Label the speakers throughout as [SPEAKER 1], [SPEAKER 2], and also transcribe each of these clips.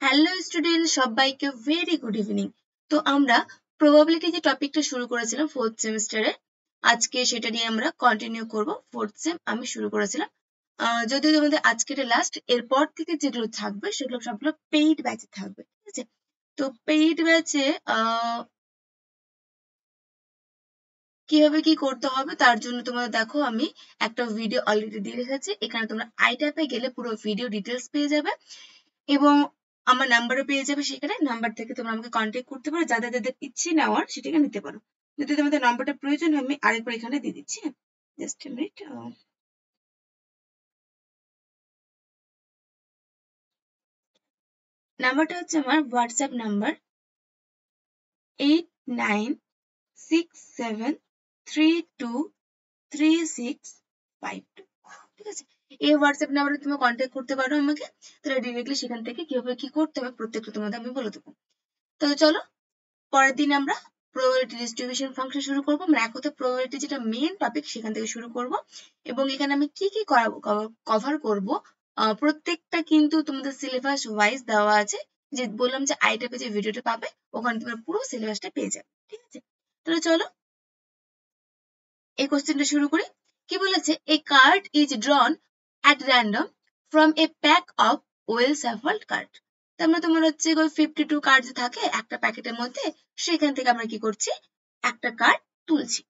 [SPEAKER 1] Hello student, সবাইকে very good evening. তো আমরা প্রবাবিলিটি যে টপিকটা শুরু করেছিলাম ফোর্থ সেমিস্টারে, আজকে সেটা নিয়ে আমরা কন্টিনিউ করব। ফোর্থ সেম আমি শুরু করেছিলাম, যদিও তোমাদের আজকে লাস্ট, এরপর থেকে যেগুলো থাকবে সেগুলো সবগুলো পেইড ব্যাচে থাকবে, ঠিক আছে? তো পেইড ব্যাচে কিভাবে কি করতে হবে তার জন্য তোমাদের দেখো আমি একটা ভিডিও অলরেডি দিয়ে রেখেছি। এখানে তোমরা আই ট্যাপে গেলে পুরো ভিডিও ডিটেলস পেয়ে যাবে এবং আমার নাম্বারও পেয়ে যাবে। সেখানে নাম্বার থেকে তোমরা আমাকে কন্ট্যাক্ট করতে পারো, যাদের যাদের ইচ্ছে নেওয়ার সেটাকে নিতে পারো। যদি তোমাদের নাম্বারটা প্রয়োজন হয় আমি আরেকবার এখানে দিয়ে দিচ্ছি। Just a minute. নাম্বারটা হচ্ছে আমার হোয়াটসঅ্যাপ নাম্বার 8967323652, ঠিক আছে? এই হোয়াটসঅ্যাপ নাম্বারে তুমি কন্ট্যাক্ট করতে পারো আমাকে। তাহলে ডিরেক্টলি সেখান থেকে কিভাবে কি করতে হবে প্রত্যেকটা তোমাদের আমি বলে দেবো। তো চলো পরের দিন আমরা প্রবাবিলিটি ডিস্ট্রিবিউশন ফাংশন শুরু করবো। আমরা এখন তো প্রবাবিলিটি যেটা মেইন টপিক সেখান থেকে শুরু করব এবং এখানে আমি কি কি কভার করব প্রত্যেকটা কিন্তু তোমাদের সিলেবাস ওয়াইজ দেওয়া আছে। যে বললাম যে আই ট্যাপে যে ভিডিওটা পাবে ওখানে তোমরা পুরো সিলেবাসটা পেয়ে যাবে, ঠিক আছে? তাহলে চলো এই কোশ্চেনটা শুরু করি। কি বলেছে? A card is drawn at random from a pack of well shuffled card. তার মানে তোমার হচ্ছে 52 কার্ড থাকে একটা প্যাকেটের মধ্যে, সেখান থেকে আমরা কি করছি, একটা কার্ড তুলছি।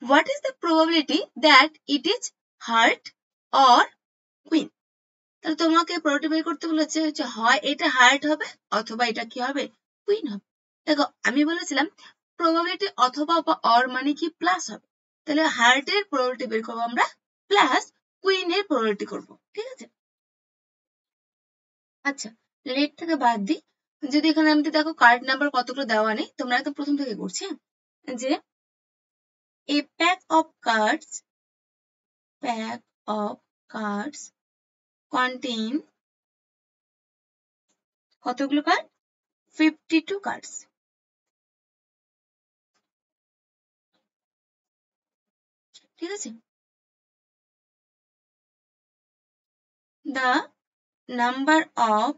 [SPEAKER 1] What is the probability that it is heart or queen? তাহলে তোমাকে প্রবাবিলিটি বের করতে বলেছে হচ্ছে হয় এটা হার্ট হবে অথবা এটা কি হবে, কুইন হবে। দেখো আমি বলেছিলাম প্রবাবিলিটি অথবা বা অর মানে কি প্লাস হবে, তাহলে হার্টের প্রবাবিলিটি বের করবো আমরা প্লাস কুইনের প্রবাবিলিটি করবো, ঠিক আছে? আচ্ছা, লেট থেকে বাদ দিই। যদি এখানে আমি দেখো কার্ড নাম্বার কতগুলো দেওয়া নেই, তোমরা একদম প্রথম থেকে করছি, যে এ প্যাক অফ কার্ডস contain কতগুলো কার্ড, 52 কার্ডস, ঠিক আছে? the number of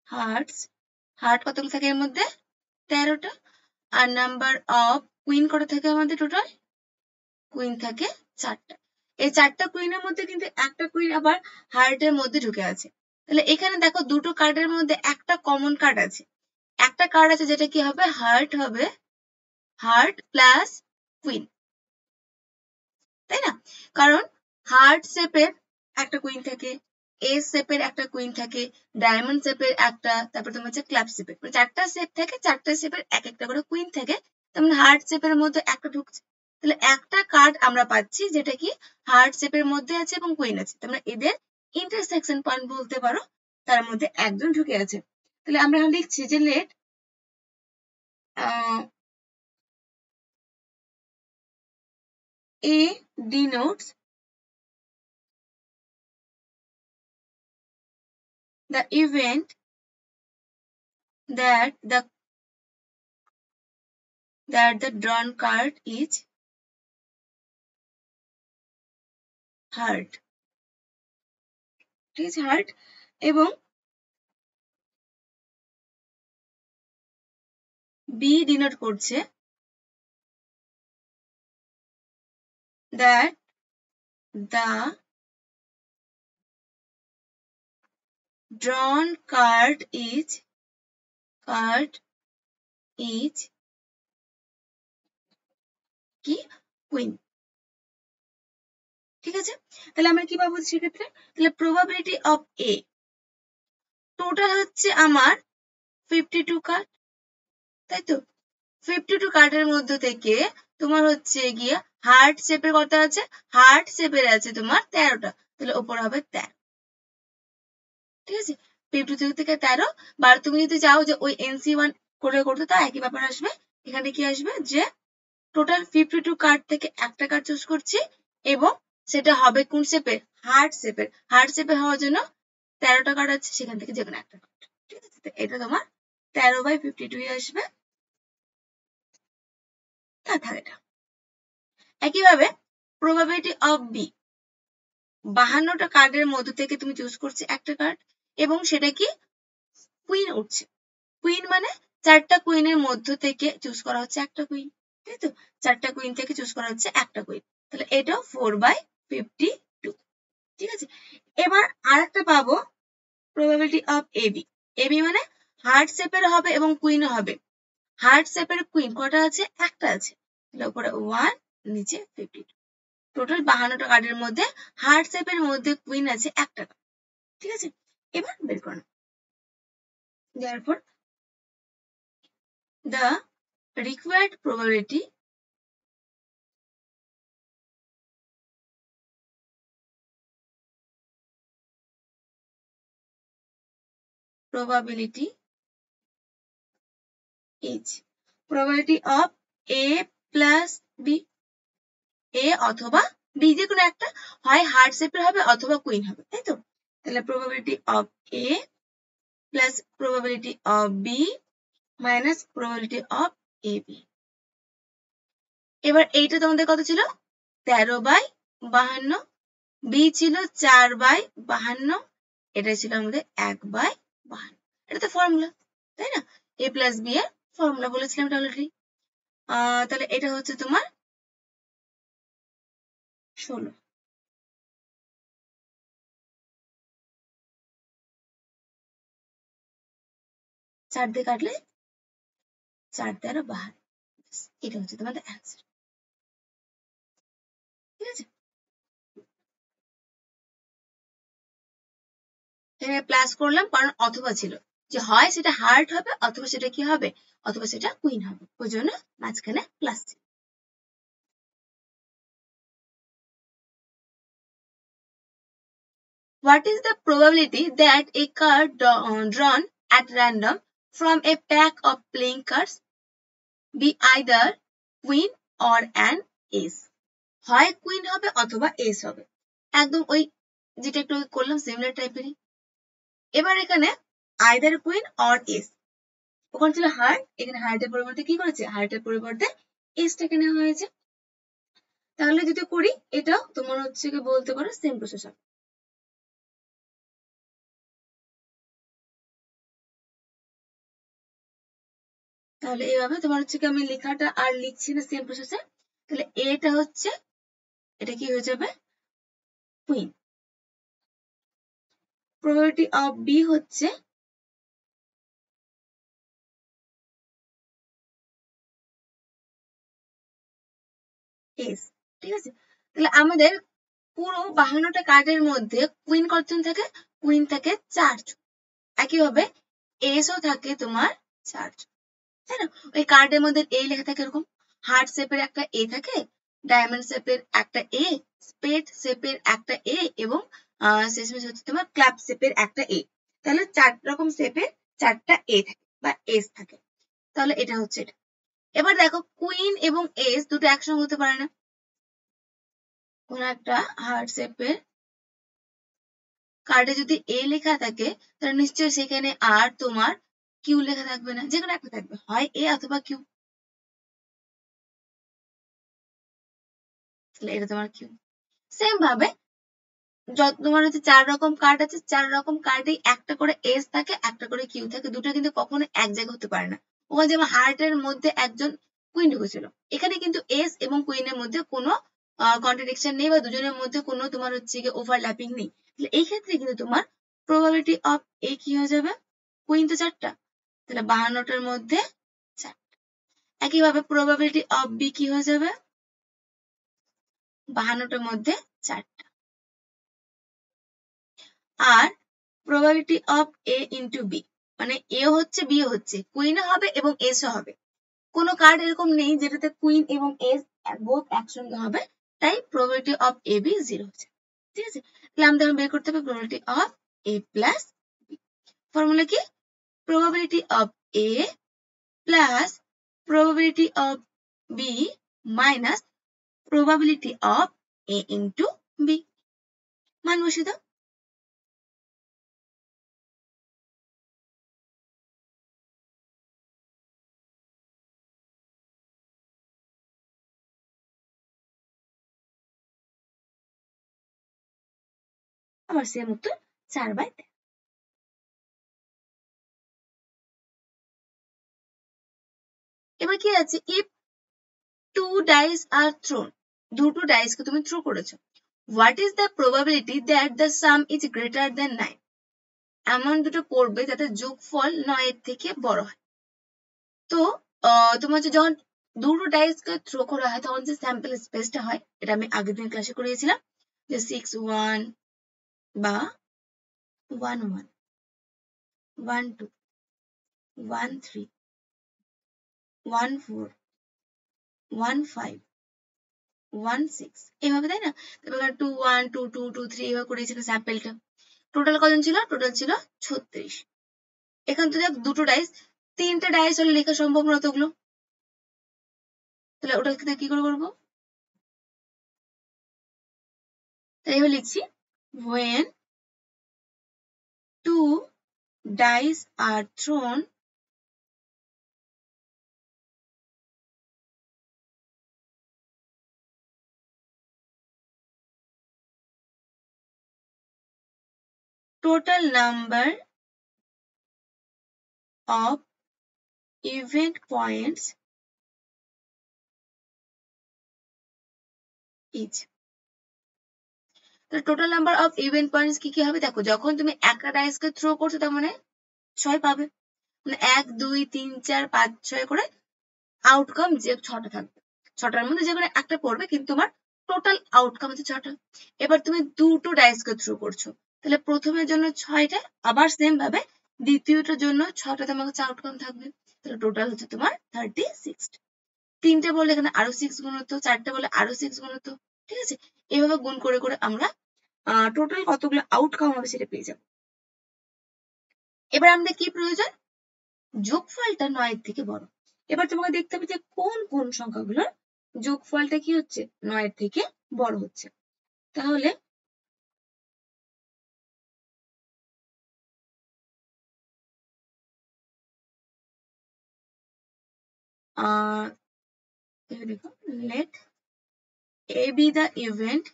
[SPEAKER 1] হার্ট কতগুলো থাকে এর মধ্যে, 13টা। আর নাম্বার অফ কুইন কত থাকে আমাদের টোটাল, কুইন থাকে 4টা। এই 4টা কুইনের মধ্যে কিন্তু একটা কুইন আবার হার্টের মধ্যে ঢুকে আছে। তাহলে এখানে দেখো দুটো কার্ডের মধ্যে একটা কমন কার্ড আছে, একটা কার্ড আছে যেটা কি হবে, হার্ট হবে, হার্ট প্লাস কুইন, তাই না? কারণ হার্ট শেপের একটা কুইন থাকে, এস শেপের একটা কুইন থাকে, ডায়মন্ড শেপের একটা, তারপর তোমার হচ্ছে ক্লাব শেপের, 4টা শেপ থাকে, 4টা শেপের এক একটা করে কুইন থাকে। তেমন হার্ট শেপের মধ্যে একটা ঢুকছে, তাহলে একটা কার্ড আমরা পাচ্ছি যেটা কি হার্ট শেপের মধ্যে আছে এবং কুইন আছে। তোমরা এদের ইন্টারসেকশন পয়েন্ট বলতে পারো, তার মধ্যে একজন ঢুকে আছে। তাহলে আমরা লিখছি যে late A denotes the event that the drawn card is heart, ঠিক আছে? হার্ট। এবং বি ডিনোট করছে that the drawn card is কি, কুইন, ঠিক আছে? তাহলে আমরা কি পাবো সেক্ষেত্রে, তাহলে প্রবাবিলিটি অফ এ টোটাল হচ্ছে আমার 52 কার্ড, তাই তো? 52 কার্ডের মধ্যে থেকে তোমার হচ্ছে গিয়ে হার্ট শেপের কত আছে, হার্ট শেপের আছে তোমার 13টা, তাহলে ওপর হবে 13, ঠিক আছে? 52 থেকে 13। বা তুমি যদি চাও যে ওই NC1 করে করতে, তা একই ব্যাপার আসবে। এখানে কি আসবে যে টোটাল 52 কার্ড থেকে একটা কার্ড চুজ করছি এবং সেটা হবে কোন শেপের, হার্ট শেপের। হার্ট শেপের হওয়ার জন্য 13টা কার্ড আছে, সেখান থেকে যে কোনো একটা কার্ড, ঠিক আছে? এটা তোমার 13/52 আসবে, তা থাকে এটা। একইভাবে প্রবাবিলিটি অফ বি, 52টা কার্ডের মধ্য থেকে তুমি চুজ করছো একটা কার্ড, এবং সেটা কি কুইন উঠছে। কুইন মানে 4টা কুইনের মধ্য থেকে চুজ করা হচ্ছে একটা কুইন, তাই তো? 4টা কুইন থেকে চুজ করা হচ্ছে একটা কুইন, তাহলে এটাও 4/52, ঠিক আছে? এবার আরেকটা পাবো প্রবাবিলিটি অফ এবি। এবি মানে হার্ট শেপের হবে এবং কুইনও হবে। হার্ট শেপের কুইন কটা আছে? একটা আছে, তাহলে উপরে 1, নিচে 52। টোটাল 52টা কার্ডের মধ্যে হার্ট শেপের মধ্যে কুইন আছে একটা, ঠিক আছে? এবার বের করো। therefore the required probability is probability of a plus b, a অথবা b, যে কোনো একটা, হয় হার্ট শেপের হবে অথবা কুইন হবে, তাই তো? তাহলে probability of a plus probability of b minus probability of ab। এবার এইটা তোমাদের কত ছিল? 13/52, b ছিল 4/52, এটা ছিল আমাদের 1/52। এটা তো ফর্মুলা, তাই না? a প্লাস b এর ফর্মুলা বলেছিলাম এটা অলরেডি। তাহলে এটা হচ্ছে তোমার 16। 4 দিয়ে কাটলে 4 13 52, এটা হচ্ছে তোমাদের অ্যান্সার, ঠিক আছে? এখানে প্লাস করলাম কারণ অথবা ছিল, যে হয় সেটা হার্ট হবে অথবা সেটা কি হবে, অথবা সেটা কুইন হবে, ওই জন্য মাঝখানে প্লাস ছিল। What is the probability that a card drawn at random from a pack of playing cards be either queen or an ace? হয় কুইন হবে অথবা এস হবে, একদম ওই যেটা একটু করলাম সিমিলার টাইপেরই। এবার এখানে আইদার কুইন অর এস, ওখানে ছিল হার্ট, এখানে হার্টের পরিবর্তে কি করেছে? হার্টের পরিবর্তে এসটাকে নেওয়া হয়েছে। তাহলে যদি করি, এটা তোমার হচ্ছে কি বলতে পারো সেম প্রসেস হবে। তাহলে এইভাবে তোমার হচ্ছে কি আমি লেখাটা আর লিখছি না সেম প্রসেসে। তাহলে এটা হচ্ছে, এটা কি হয়ে যাবে? কুইন। প্রবাবিলিটি অফ বি হচ্ছে এস, ঠিক আছে? তাহলে আমাদের পুরো 52টা কার্ডের মধ্যে কুইন কতজন থাকে? কুইন থাকে 4 জন। একইভাবে এসও থাকে তোমার 4 জন, তাই না? ওই কার্ডের মধ্যে এ লেখা থাকে এরকম, হার্ট শেপের একটা এ থাকে, ডায়মন্ড শেপের একটা এ, স্পেড শেপের একটা এ, এবং শেষমেশ হচ্ছে তোমার ক্লাব শেপের একটা এ। তাহলে 4 রকম শেপের 4টা এ থাকে বা এস থাকে। তাহলে এটা হচ্ছে এটা। এবার দেখো কুইন এবং এস দুটো একসঙ্গে হতে পারে না। কোন একটা হার্ট শেপের কার্ডে যদি এ লেখা থাকে, তাহলে নিশ্চয়ই সেখানে আর তোমার কিউ লেখা থাকবে না, যে কোনো একটা থাকবে, হয় এ অথবা কিউ। তাহলে এটা তোমার কিউ। সেম ভাবে তোমার হচ্ছে 4 রকম কার্ড আছে, 4 রকম কার্ডেই একটা করে এস থাকে, একটা করে কিউ থাকে, দুটো কিন্তু কখনো এক জায়গায় হতে পারে না। ওখানে যেমন হার্টের মধ্যে একজন কুইন ঢুকেছিল, এখানে কিন্তু এস এবং কুইনের মধ্যে কোনো কন্ট্রাডিকশন নেই, বা দুজনের মধ্যে কোনো তোমার হচ্ছে গিয়ে ওভারল্যাপিং নেই। তাহলে এই ক্ষেত্রে কিন্তু তোমার প্রবাবিলিটি অফ এ কি হয়ে যাবে? কুইন তো 4টা, তাহলে 52টার মধ্যে 4। একইভাবে প্রবাবিলিটি অফ বি কি হয়ে যাবে? 52টার মধ্যে 4। আর probability of A into B, মানে এ হচ্ছে বি হচ্ছে, কুইনও হবে এবং এসও হবে। কোনো কার্ড এরকম নেই যেটাতে কুইন এবং এস বোথ একসঙ্গে হবে, তাই প্রবাবিলিটি অফ এ বি 0 হচ্ছে, ঠিক আছে? তাহলে আমাদের বের করতে হবে probability of A plus B. Formula কি? Probability of A plus probability of B minus probability of A into B. মান বসিয়ে দাও। আমার সেম উত্তর 4/13। এবার কি আছে, ইফ 2 dice are thrown, দুটো ডাইস কে তুমি থ্রো করেছো, what is the probability that the sum is greater than 9? এমন দুটো পড়বে যাতে যোগফল 9 এর থেকে বড় হয়। তো তোমার যখন দুটো ডাইস কে থ্রো করা হয় তখন যে স্যাম্পল স্পেসটা হয়, এটা আমি আগের দিন ক্লাসে করিয়েছিলাম, যে 6-1 বা 1-1, 1-2, 1-3, 1-4, 1-5, 1-6 এভাবে, তাই না? তারপর 2-1, 2-2, 2-3 এভাবে করেছিল স্যাম্পলটা। টোটাল কজন ছিল? টোটাল ছিল 36। এখান থেকে দুটো ডাইস, 3টে ডাইস হলে লেখা সম্ভব না অতগুলো, তাহলে ওটা কি করে করবো? তাই এবার লিখছি, when 2 dice are thrown, total number of event points is, total number of event points কি কি হবে দেখো, যখন তুমি একটা ডাইস কে থ্রো করছো তার মানে 6 পাবে, মানে 1, 2, 3, 4, 5, 6 করে আউটকাম যে 6টা থাকবে, 6টার মধ্যে যে কোনো একটা পড়বে, কিন্তু তোমার টোটাল আউটকাম হচ্ছে 6টা। এবার তুমি দুটো ডাইস কে থ্রো করছো, তাহলে প্রথমের জন্য 6টা, আবার সেম ভাবে দ্বিতীয়টার জন্য 6টা তোমার কাছে আউটকাম থাকবে, তাহলে টোটাল হচ্ছে তোমার 36। 3টে বলে এখানে আরো 6 গুণ হতো, 4টে বলে আরো 6 গুণ হতো, ঠিক আছে? এভাবে গুণ করে করে আমরা টোটাল কতগুলো আউটকাম হবে সেটা পেয়ে যাবো। এবার আমাদের কি প্রয়োজন? যোগফলটা 9 এর থেকে বড়। এবার তোমাকে দেখতে হবে যে কোন কোন সংখ্যাগুলোর যোগফলটা কি হচ্ছে, 9 এর থেকে বড় হচ্ছে। তাহলে দেখো, let A be the event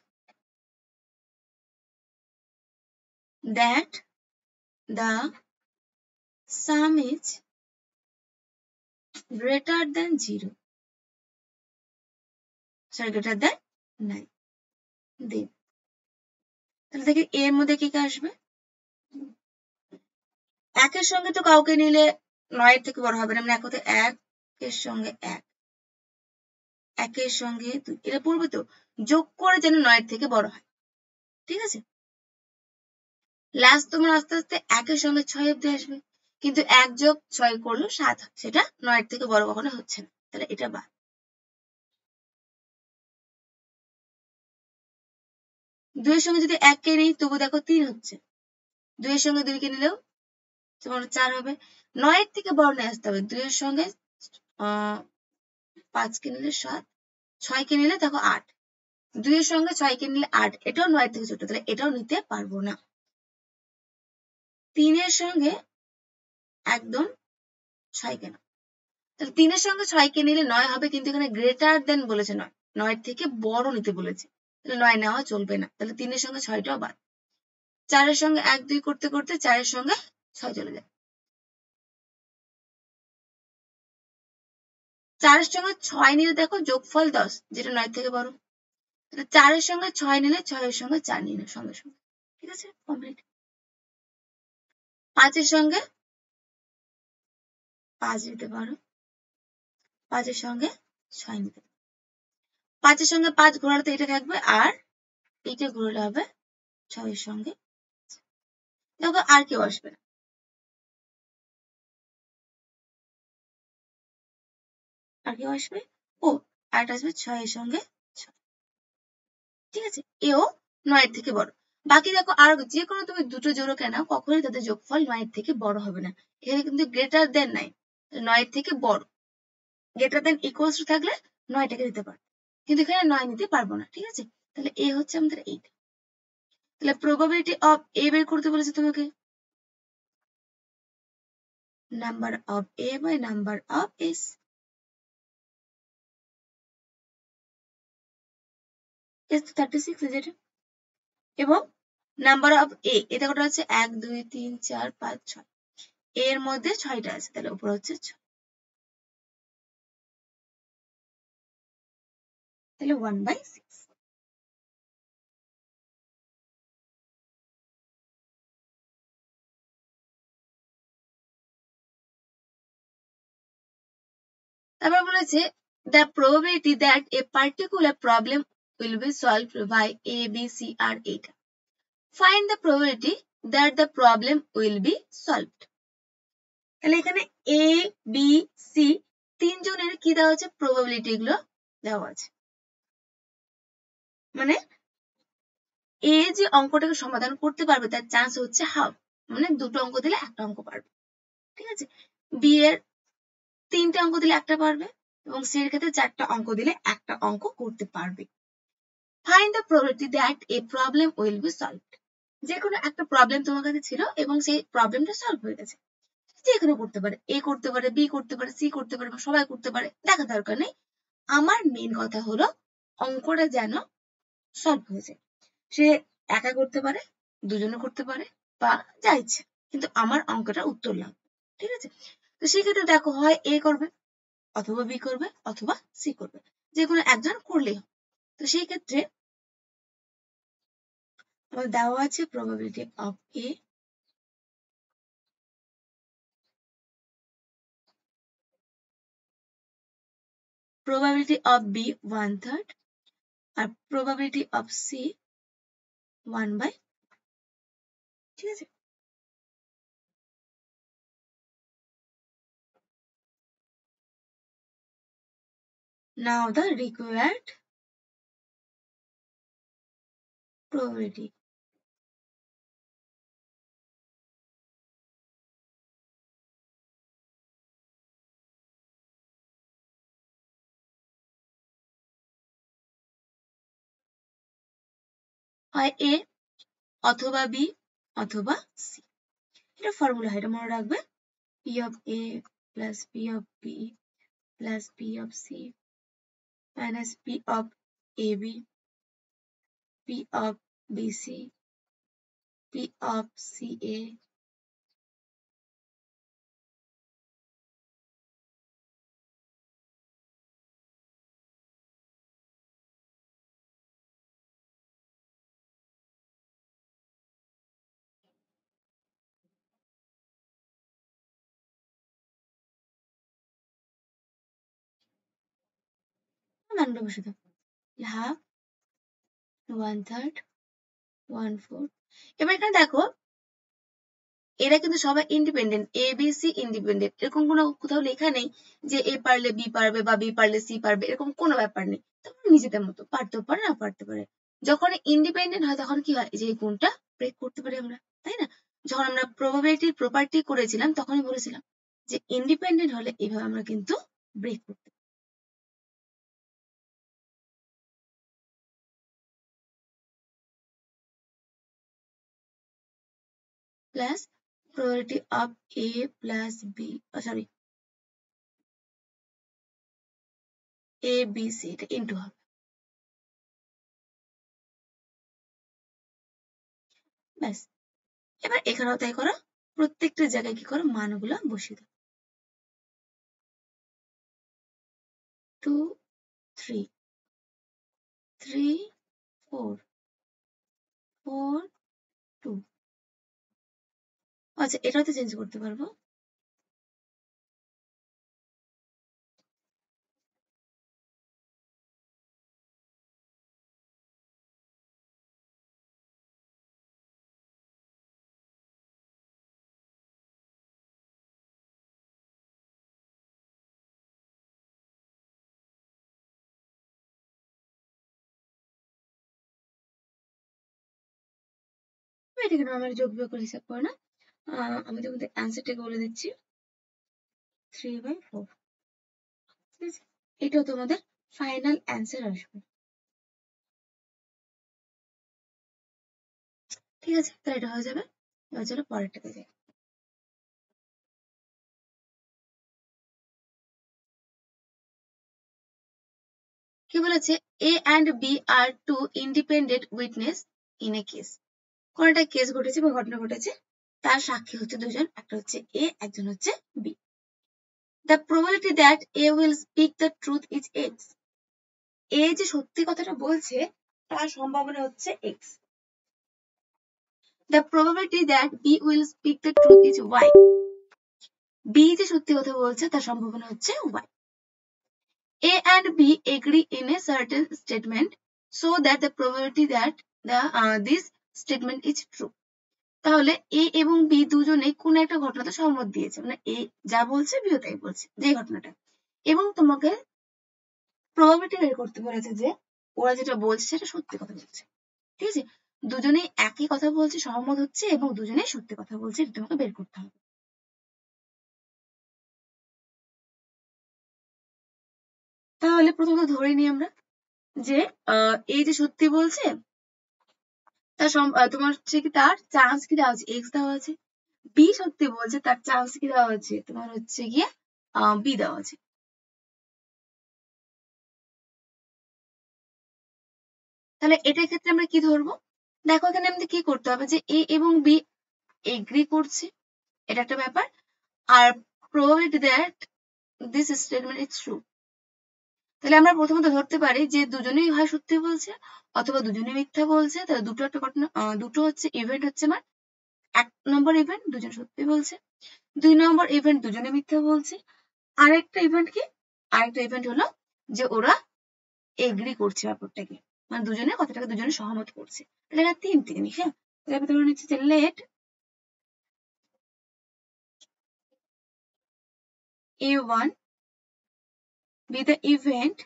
[SPEAKER 1] that the sum is greater than 0, sorry greater than 9, then তাহলে দেখি এর মধ্যে কি কি আসবে। একের সঙ্গে তো কাউকে নিলে 9 এর থেকে বড় হবে না, মানে এক হতে 1 এর সঙ্গে 1, একের সঙ্গে 2, এটা পড়বে তো, যোগ করে যেন 9 এর থেকে বড় হয়, ঠিক আছে? লাস্ট তোমার আস্তে আস্তে 1 এর সঙ্গে 6 অব্দি আসবে, কিন্তু 1 যোগ 6 করলো 7, সেটা 9 এর থেকে বড় কখনো হচ্ছে না, তাহলে এটা বাদ। 2 এর সঙ্গে যদি 1 কে নিই তবু দেখো 3 হচ্ছে, 2 এর সঙ্গে 2 কে নিলেও তোমার 4 হবে। 9 এর থেকে বড় নিয়ে আসতে হবে, 2 এর সঙ্গে 5 কে নিলে 7, 6 কে নিলে দেখো 8, 2 এর সঙ্গে 6 কে নিলে 8, এটাও 9 এর থেকে ছোট, তাহলে এটাও নিতে পারবো না। 3 এর সঙ্গে একদম 6 কে নাও, তাহলে 3 এর সঙ্গে 6 কে নিলে 9 হবে, কিন্তু এখানে গ্রেটার দেন বলেছে, 9 এর থেকে বড় নিতে বলেছে, তাহলে 9 নেওয়া চলবে না, তাহলে 3 এর সঙ্গে 6টাও বাদ। 4 এর সঙ্গে 1, 2 করতে করতে 4 এর সঙ্গে 6 চলে যায়, 4 এর সঙ্গে 6 নিলে দেখো যোগফল 10, যেটা 9 এর থেকে বড়, তাহলে 4 এর সঙ্গে 6 নিলে 6 এর সঙ্গে 4 নিলে সঙ্গে সঙ্গে, ঠিক আছে, কমপ্লিট। 5 এর সঙ্গে 5 নিতে পারো, 5 এর সঙ্গে 6 নিতে পারো, 5 এর সঙ্গে 5 ঘোরালে তো এটা থাকবে, আর এইটা ঘোরালে হবে 6 এর সঙ্গে, দেখো আর কেউ আসবে না, আর কেউ আসবে, ও আর আসবে 6 এর সঙ্গে 6, ঠিক আছে, এও 9 এর থেকে বড়। বাকি দেখো আর যে কোনো তুমি দুটো জোড়ো কেন কখনোই তাদের যোগফল 9 এর থেকে বড় হবে না, এখানে কিন্তু গ্রেটার দেন নাই, 9 এর থেকে বড়, গ্রেটার দেন ইকুয়ালস টু থাকলে 9টাকে নিতে পারবো, কিন্তু এখানে 9 নিতে পারবো না, ঠিক আছে? তাহলে এ হচ্ছে আমাদের এইটা। তাহলে প্রবাবিলিটি অফ এ বের করতে বলেছে তোমাকে, number of A by number of S, S তো 36 যেটা, এবং নাম্বার অফ এটা কটা আছে 1 2 3 4 5 6 এর মধ্যে 6টা আছে, তাহলে উপর হচ্ছে 6, তাহলে 1/6। তারপর বলেছে the probability that a particular problem will be solved by A, B, C are 8. Find the probability that the problem will be solved. তাহলে এখানে A, B, C তিনজনের কি দেওয়া আছে, probability গুলো দেওয়া আছে। মানে A যে অঙ্কটাকে সমাধান করতে পারবে তার চান্স হচ্ছে হাফ, মানে দুটো অঙ্ক দিলে একটা অঙ্ক পারবে, ঠিক আছে। B এর তিনটে অঙ্ক দিলে একটা পারবে এবং C এর ক্ষেত্রে 4টা অঙ্ক দিলে একটা অঙ্ক করতে পারবে। Find the probability that a problem will be solved. যে কোনো একটা প্রবলেম তোমার কাছে ছিল এবং সেই প্রবলেমটা সলভ হয়ে গেছে, যে কোনো করতে পারে, A করতে পারে, B করতে পারে, C করতে পারে বা সবাই করতে পারে, দেখা দরকার নেই। আমার মেন কথা হলো অঙ্কটা যেন সলভ হয়ে যায়। সে একা করতে পারে, দুজনে করতে পারে বা যা ইচ্ছে, কিন্তু আমার অঙ্কটার উত্তর লাগবে, ঠিক আছে। তো সেক্ষেত্রে দেখো হয় A করবে অথবা B করবে অথবা C করবে, যে কোনো একজন করলেই হবে। তো সেই ক্ষেত্রে আমাদের দেওয়া আছে probability of A, probability of B 1/3 R probability of C 1/, ঠিক আছে। Now the required probability. হয় A অথবা B অথবা C। এটা ফর্মুলা হয়, এটা মনে রাখবে। P of A plus P of B plus P of C minus P of AB, P of BC, P of CA, মানটা বসে দাও, half 1/3 1/4। এবার এখানে দেখো এরা কিন্তু সবাই independent, A B C independent, এরকম কোনো কোথাও লেখা নেই যে এ পারলে বি পারবে বা বি পারলে সি পারবে, এরকম কোনো ব্যাপার নেই। তখন নিজেদের মতো পারতেও পারে না পারতে পারে। যখন ইন্ডিপেন্ডেন্ট হয় তখন কি হয়, যে এই গুণটা ব্রেক করতে পারি আমরা, তাই না। যখন আমরা প্রবাবিলিটির প্রপার্টি করেছিলাম তখনই বলেছিলাম যে ইন্ডিপেন্ডেন্ট হলে এইভাবে আমরা কিন্তু ব্রেক করতে পারি। Plus probability of A plus B, sorry A B C, এটা ইন্টু হবে। ব্যাস, এবার এখানেও তাই করো, প্রত্যেকটা জায়গায় কি করো মানগুলো বসিয়ে দাও। 2 3 3 4 4 2। আচ্ছা, এটাও তো চেঞ্জ করতে পারবো। এটাকে নর্মালি যোগ বিয়োগ করে হিসাব করো না। আমি তোমাদের অ্যান্সারটাকে বলে দিচ্ছি, 3/4, ঠিক আছে। এটাও তোমাদের ফাইনাল অ্যান্সার আসবে, ঠিক আছে। তো এটা হয়ে যাবে। এবার চলো পরেরটাতে যাই। কি বলেছে, A and B are two independent witness in a case. কোন একটা কেস ঘটেছে বা ঘটনা ঘটেছে, তার সাক্ষী হচ্ছে দুজন, একটা হচ্ছে এ, একজন হচ্ছে B. The probability that A will speak the truth is X. এ যে সত্যি কথাটা বলছে তার সম্ভাবনা হচ্ছে X. The probability that B will speak the truth is Y. B যে সত্যি কথা বলছে তার সম্ভাবনা হচ্ছে Y. A and B agree in a certain statement so that the probability that this statement is true. তাহলে এ এবং বি দুজনেই কোন একটা ঘটনাতে সহমত দিয়েছে, মানে এ যা বলছে বিও তাই বলছে, যে ঘটনাটা, এবং তোমাকে প্রবাবিলিটি বের করতে বলেছে যে ওরা যেটা বলছে সেটা সত্যি কথা বলছে। ঠিক আছে, দুজনেই একই কথা বলছে, সহমত হচ্ছে এবং দুজনেই সত্যি কথা বলছে, এটা তোমাকে বের করতে হবে। তাহলে প্রথমত ধরে নিই আমরা যে এই যে সত্যি বলছে তার তোমার হচ্ছে কি তার চান্স কি দেওয়া আছে, এক্স দেওয়া আছে। বি সত্যি বলছে তার চান্স কি দেওয়া আছে, তোমার হচ্ছে গিয়ে বি দেওয়া আছে। তাহলে এটার ক্ষেত্রে আমরা কি ধরবো, দেখো এখানে আমাদের কি করতে হবে যে এ এবং বি এগ্রি করছে, এটা একটা ব্যাপার। আর probability that this statement is true, তাহলে আমরা প্রথমত ধরতে পারি যে দুজনেই হয় সত্যি বলছে অথবা দুজনেই মিথ্যা বলছে। তাহলে দুটো একটা ঘটনা, দুটো হচ্ছে ইভেন্ট হচ্ছে আমার, এক নম্বর ইভেন্ট দুজন সত্যি বলছে, দুই নম্বর ইভেন্ট দুজনে মিথ্যা বলছে। আরেকটা ইভেন্ট কি, আরেকটা ইভেন্ট হলো যে ওরা এগ্রি করছে ব্যাপারটাকে, মানে দুজনে কথাটাকে দুজনে সহমত করছে। তাহলে এটা তিন জিনিস। হ্যাঁ, তাহলে আমি ধরে নিচ্ছি যে late A1 be the event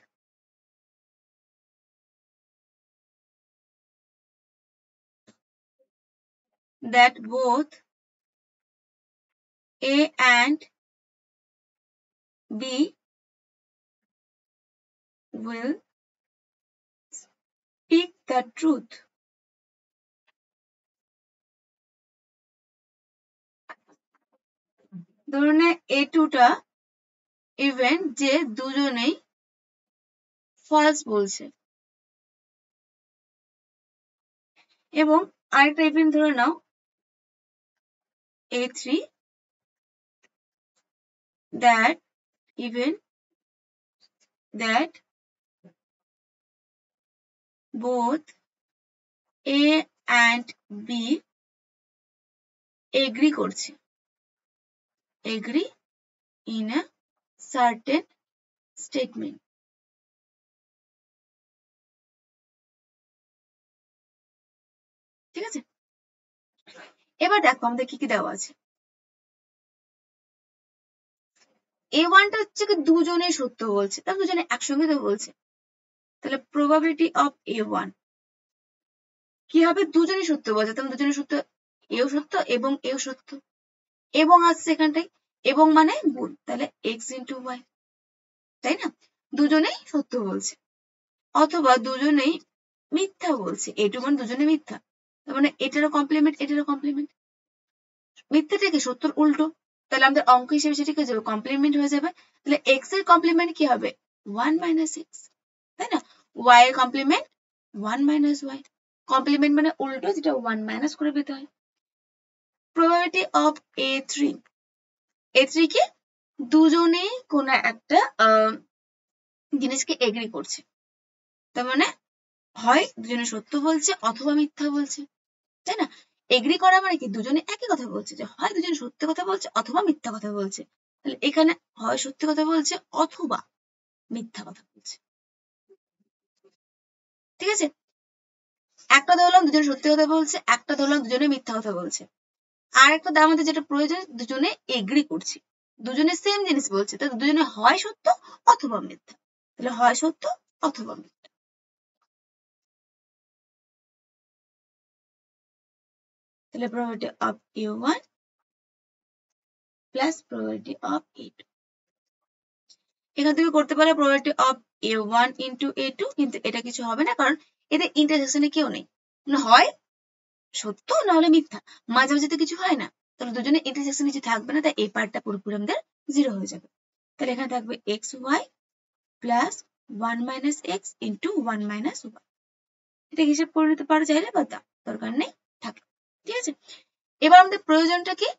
[SPEAKER 1] that both A and B will speak the truth. ধরুন A2 টা ইভেন্ট যে দুজনেই ফলস বলছে, এবং আরেকটা ইভেন্ট ধরে নাও A3 that event that both A and B agree করছে, agree in a certain statement. ঠিক আছে, এবার দেখো আমাদের কি কি দেওয়া আছে। A1 টা হচ্ছে কি দুজনে সত্য বলছে, তাহলে দুজনে একসঙ্গে তো বলছে, তাহলে probability of A1 কি হবে, দুজনেই সত্য বলছে, তাহলে দুজনে সত্য, এও সত্য এবং এও সত্য, এবং আসছে এখানটায়, এবং মানে গুণ, তাহলে x into y, তাই না, দুজনেই সত্য বলছে। অথবা দুজনেই মিথ্যা বলছে, A2 মানে দুজনে মিথ্যা, তার মানে এটারও কমপ্লিমেন্ট এটারও কমপ্লিমেন্ট, মিথ্যাটা কি সত্যর উল্টো, তাহলে আমাদের অঙ্ক হিসেবে সেটা কি হয়ে যাবে, কমপ্লিমেন্ট হয়ে যাবে। তাহলে x এর কমপ্লিমেন্ট কি হবে 1 minus x, তাই না, y এর কমপ্লিমেন্ট 1 minus y, কমপ্লিমেন্ট মানে উল্টো, যেটা 1 মাইনাস করে পেতে হয়। probability of A3, A3 কি দুজনেই কোন একটা জিনিসকে এগ্রি করছে, তার মানে হয় দুজনে সত্য বলছে অথবা মিথ্যা বলছে, তাই না, এগ্রি করা মানে কি দুজনে একই কথা বলছে, যে হয় দুজনে সত্যি কথা বলছে অথবা মিথ্যা কথা বলছে। তাহলে এখানে হয় সত্যি কথা বলছে অথবা মিথ্যা কথা বলছে। ঠিক আছে, একটা ধরলাম দুজনে সত্যি কথা বলছে, একটা ধরলাম দুজনে মিথ্যা কথা বলছে, আর একটা আমাদের যেটা প্রয়োজন দুজনে এগ্রি করছে, দুজনে সেম জিনিস বলছে, তাহলে দুজনে হয় সত্য অথবা মিথ্যা, তাহলে হয় সত্য অথবা মিথ্যা। তাহলে probability of A1 plus probability of A2, এখান থেকে করতে পারলে probability of A1 into A2, কিন্তু এটা কিছু হবে না কারণ এদের ইন্টারসেকশনে কেউ নেই, মানে হয় সত্য না হলে মিথ্যা, মাঝামাঝি তো কিছু হয় না, তাহলে দুজনে ইন্টারসেকশন কিছু থাকবে না, তাই এই পার্টটা পুরোপুরি আমাদের 0 হয়ে যাবে। তাহলে এখানে থাকবে xy plus 1 minus x into 1 minus y, এটা হিসেব করে নিতে পারো চাইলে, বা দরকার নেই, থাকে। ঠিক আছে, এবার আমাদের প্রয়োজনটা কি,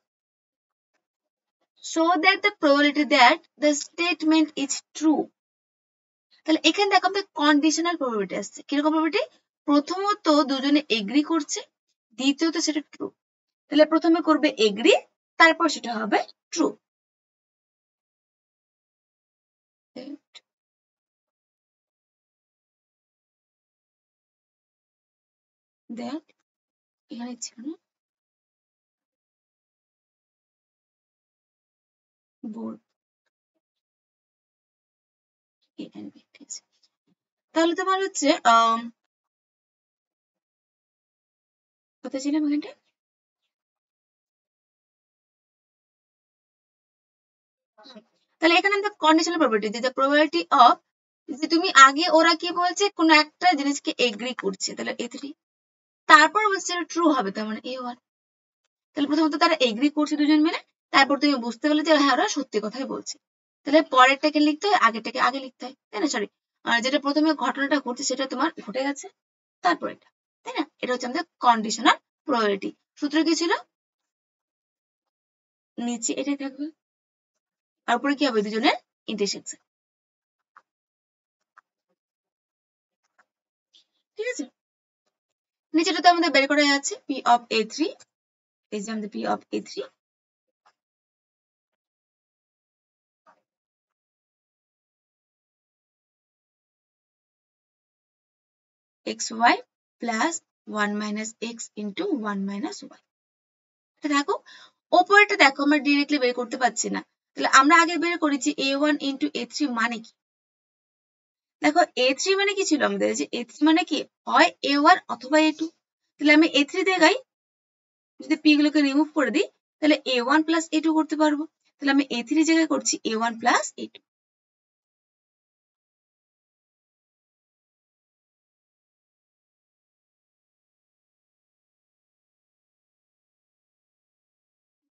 [SPEAKER 1] show that the probability that the statement is true। তাহলে এখানে দেখো আমাদের কন্ডিশনাল প্রবাবিলিটি আসছে, কিরকম প্রবাবিলিটি, প্রথমত দুজনে এগ্রি করছে, দ্বিতীয়ত সেটা ট্রু। তাহলে প্রথমে করবে এগ্রি, তারপর সেটা হবে ট্রু। দেখ এখানে ছিল না বোর্ড, এখানে ঠিক আছে। তাহলে তোমার হচ্ছে কোথায় ছিলাম এখানটা, তাহলে এখানে আমাদের conditional probability, the probability of, যে তুমি আগে ওরা কি বলছে কোন একটা জিনিসকে এগ্রি করছে, তাহলে এ3, তারপর বলছে ট্রু হবে, তার মানে A1। তাহলে প্রথমত তারা এগ্রি করছে দুজন মিলে, তারপর তুমি বুঝতে পারলে যে হ্যাঁ ওরা সত্যি কথাই বলছে, তাহলে পরেরটাকে লিখতে হয়, আগেরটাকে আগে লিখতে হয়, তাই না, সরি যেটা প্রথমে ঘটনাটা ঘটছে সেটা তোমার ঘটে গেছে, তারপর এটা, তাই না, এটা হচ্ছে আমাদের কন্ডিশনাল প্রবাবিলিটি। সূত্র কি ছিল, নিচে এটাই থাকবে আর উপরে কি হবে, দুজনের ইন্টারসেকশন। ঠিক আছে, নিচেটা তো আমাদের বের করা যাচ্ছে, পি অফ A3, এই যে আমাদের P of A3 xy plus 1 minus x into 1 minus y. দেখো ওপরেটা দেখো আমরা ডিরেক্টলি বের করতে পারছি না, তাহলে আমরা আগে বের করেছি A1 ইন্টু A3 মানে কি, দেখো A3 মানে কি ছিল আমাদের, যে A3 মানে কি হয় A1 অথবা A2, তাহলে আমি A3 জায়গায় যদি p গুলোকে রিমুভ করে দিই তাহলে A1 প্লাস A2 করতে পারবো, তাহলে আমি A3 জায়গায় করছি A1 প্লাস A2।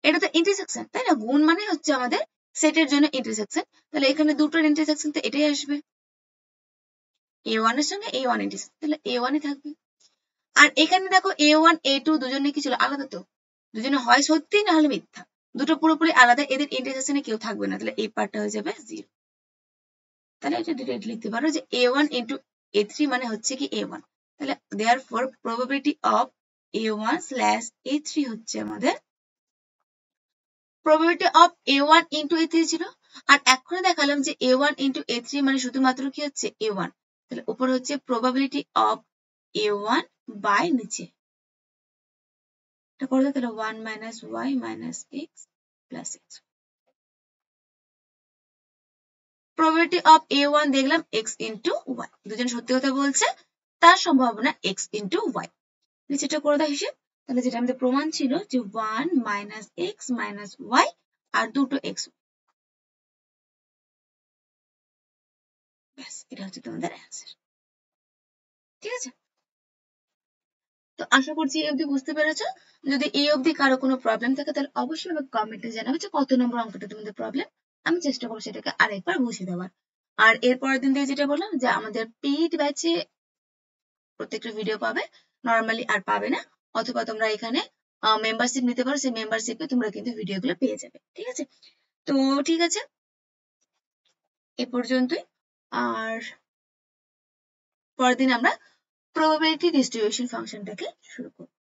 [SPEAKER 1] এটা তো ইন্টারসেকশন, তাই না, গুণ মানে হচ্ছে আমাদের সেটের জন্য ইন্টারসেকশন, তাহলে এখানে দুটোর ইন্টারসেকশন তো এটাই আসবে, A1 এর সঙ্গে A1 ইন্টারসেকশন, তাহলে A1 ই থাকবে। আর এখানে দেখো A1 A2 দুজনে কি ছিল, আলাদা, তো দুজনে হয় সত্যি না হলে মিথ্যা, দুটো পুরোপুরি আলাদা, এদের ইন্টারসেকশনে কেউ থাকবে না, তাহলে এই পার্টটা হয়ে যাবে 0। তাহলে এটা ডিরেক্ট লিখতে পারো যে A1 ইন্টু A3 মানে হচ্ছে কি A1, তাহলে therefore probability of A1 slash A3 হচ্ছে আমাদের probability of A1 into A3 ছিল, আর এখন দেখালাম যে A1 into A3 মানে শুধুমাত্র কি হচ্ছে A1, তাহলে উপরে হচ্ছে probability of A1 by নিচে এটা করে দাও, তাহলে 1 minus y minus x plus x। probability of A1 দেখলাম x into y, দুজন সত্যি কথা বলছে, তার সম্ভাবনা x into y, নিচেটা করে দাও হিসেব, তাহলে যেটা আমাদের প্রমাণ ছিল যে 1 minus x minus y আর দুটো x, ব্যাস এটা হচ্ছে তোমাদের অ্যান্সার। ঠিক আছে, তো আশা করছি এই অবধি বুঝতে পেরেছো, যদি এই অবধি কারো কোনো প্রবলেম থাকে তাহলে অবশ্যই আমাকে কমেন্টে জানাবে যে কত নম্বর অঙ্কটা তোমাদের প্রবলেম, আমি চেষ্টা করবো সেটাকে আরেকবার বুঝিয়ে দেওয়ার। আর এর পরের দিন থেকে যেটা বললাম যে আমাদের পেইড ব্যাচে প্রত্যেকটা ভিডিও পাবে, নর্মালি আর পাবে না, অথবা তোমরা এখানে মেম্বারশিপ নিতে পারো, সেই মেম্বারশিপে তোমরা কিন্তু ভিডিওগুলো পেয়ে যাবে। ঠিক আছে, তো ঠিক আছে এ পর্যন্তই, আর পরের দিন আমরা প্রবাবিলিটি ডিস্ট্রিবিউশন ফাংশনটাকে শুরু করব।